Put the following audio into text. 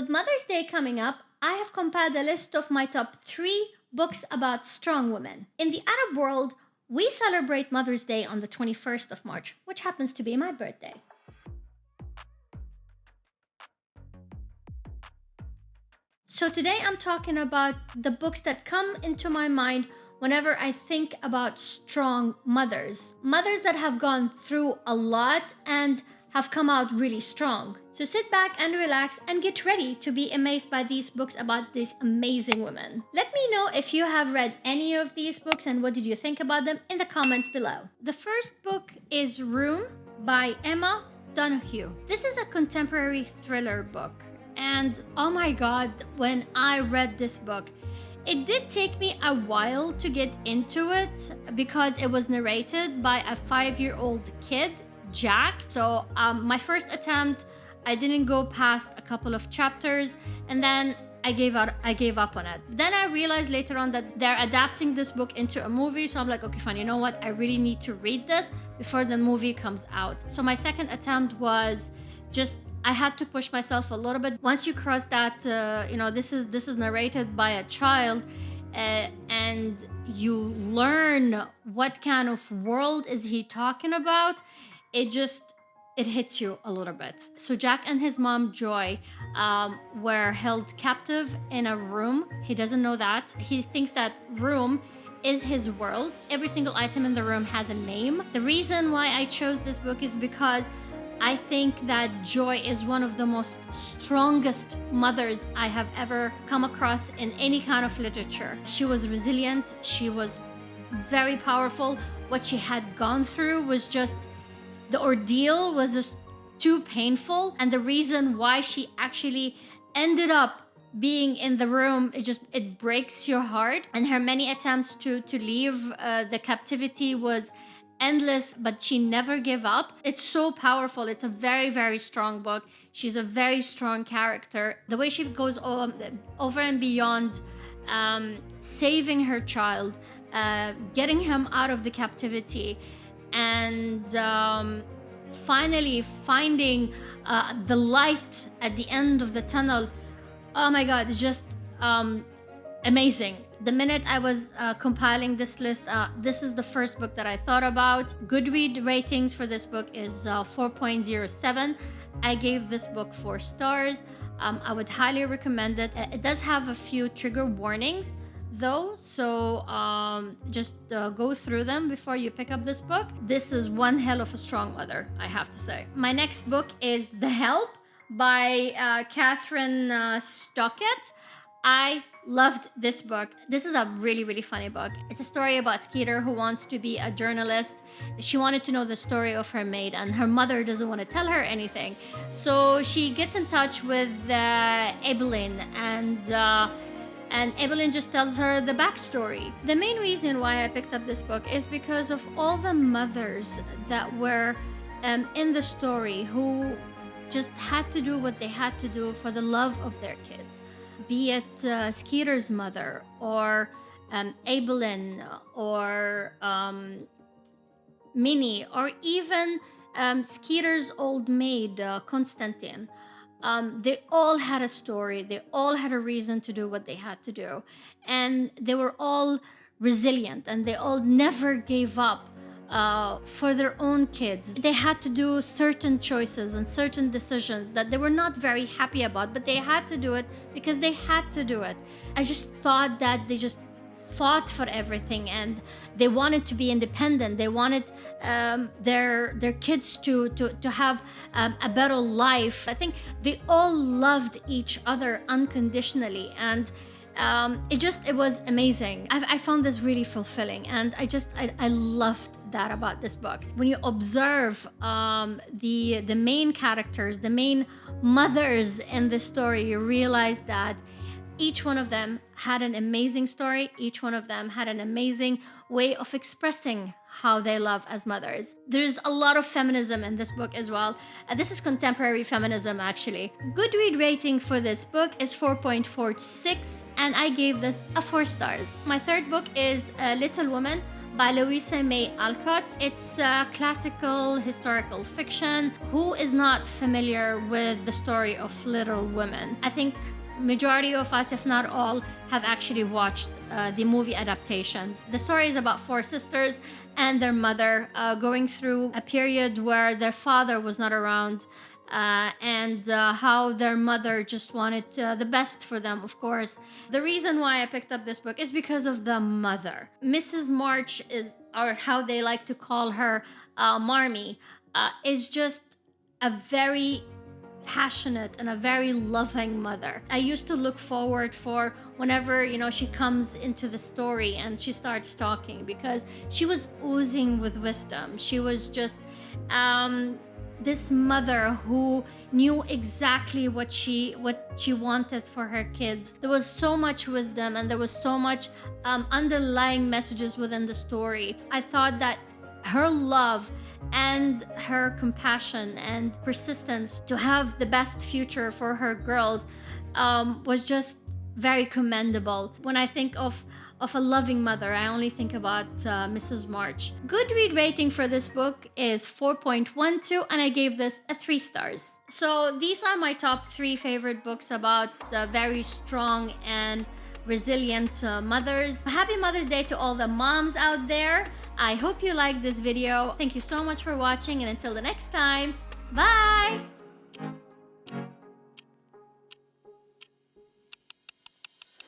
With Mother's Day coming up, I have compiled a list of my top 3 books about strong women. In the Arab world, we celebrate Mother's Day on the 21st of March, which happens to be my birthday. So today I'm talking about the books that come into my mind whenever I think about strong mothers. Mothers that have gone through a lot and have come out really strong. So sit back and relax and get ready to be amazed by these books about these amazing women. Let me know if you have read any of these books and what did you think about them in the comments below. The first book is Room by Emma Donoghue. This is a contemporary thriller book. And oh my god, when I read this book, it did take me a while to get into it because it was narrated by a 5-year-old kid, Jack. So my first attempt, I didn't go past a couple of chapters, and then I gave up on it. Then I realized later on that they're adapting this book into a movie, so I'm like, okay, fine, you know what? I really need to read this before the movie comes out. So my second attempt was just, I had to push myself a little bit. Once you cross that, this is narrated by a child, and you learn what kind of world is he talking about, it hits you a little bit. So Jack and his mom, Joy, were held captive in a room. He doesn't know that. He thinks that room is his world. Every single item in the room has a name. The reason why I chose this book is because I think that Joy is one of the most strongest mothers I have ever come across in any kind of literature. She was resilient. She was very powerful. What she had gone through was just, the ordeal was just too painful. And the reason why she actually ended up being in the room, it breaks your heart. And her many attempts to leave the captivity was endless, but she never gave up. It's so powerful. It's a very, very strong book. She's a very strong character. The way she goes over and beyond saving her child, getting him out of the captivity, and finally finding the light at the end of the tunnel. Oh my God, it's just amazing. The minute I was compiling this list, this is the first book that I thought about. Goodreads ratings for this book is 4.07. I gave this book 4 stars. I would highly recommend it. It does have a few trigger warnings though, so just go through them before you pick up this book. This is one hell of a strong mother, I have to say. My next book is The Help by Catherine Stockett. I loved this book. This is a really, really funny book. It's a story about Skeeter, who wants to be a journalist. She wanted to know the story of her maid, and her mother doesn't want to tell her anything. So she gets in touch with Evelyn, and Evelyn just tells her the backstory. The main reason why I picked up this book is because of all the mothers that were in the story who just had to do what they had to do for the love of their kids. Be it Skeeter's mother, or Evelyn, or Minnie, or even Skeeter's old maid, Constantine. They all had a story. They all had a reason to do what they had to do. And they were all resilient, and they all never gave up for their own kids. They had to do certain choices and certain decisions that they were not very happy about, but they had to do it because they had to do it. I just thought that they just fought for everything, and they wanted to be independent. They wanted their kids to have a better life. I think they all loved each other unconditionally, and it was amazing. I found this really fulfilling, and I loved that about this book. When you observe the main characters, the main mothers in the story, you realize that each one of them had an amazing story. Each one of them had an amazing way of expressing how they love as mothers. There's a lot of feminism in this book as well. This is contemporary feminism, actually. Goodreads rating for this book is 4.46, and I gave this a 4 stars. My third book is Little Woman by Louisa May Alcott. It's classical historical fiction. Who is not familiar with the story of Little Women? I think majority of us, if not all, have actually watched the movie adaptations. The story is about four sisters and their mother going through a period where their father was not around, and how their mother just wanted the best for them, of course. The reason why I picked up this book is because of the mother. Mrs. March is, or how they like to call her, Marmee, is just a very passionate and a very loving mother. I used to look forward for whenever, she comes into the story and she starts talking, because she was oozing with wisdom. She was just this mother who knew exactly what she wanted for her kids. There was so much wisdom and there was so much underlying messages within the story. I thought that her love and her compassion and persistence to have the best future for her girls was just very commendable. When I think of a loving mother, I only think about Mrs. March. Goodread rating for this book is 4.12, and I gave this a 3 stars. So these are my top 3 favorite books about the very strong and resilient mothers. Happy Mother's Day to all the moms out there. I hope you liked this video. Thank you so much for watching, and until the next time, bye!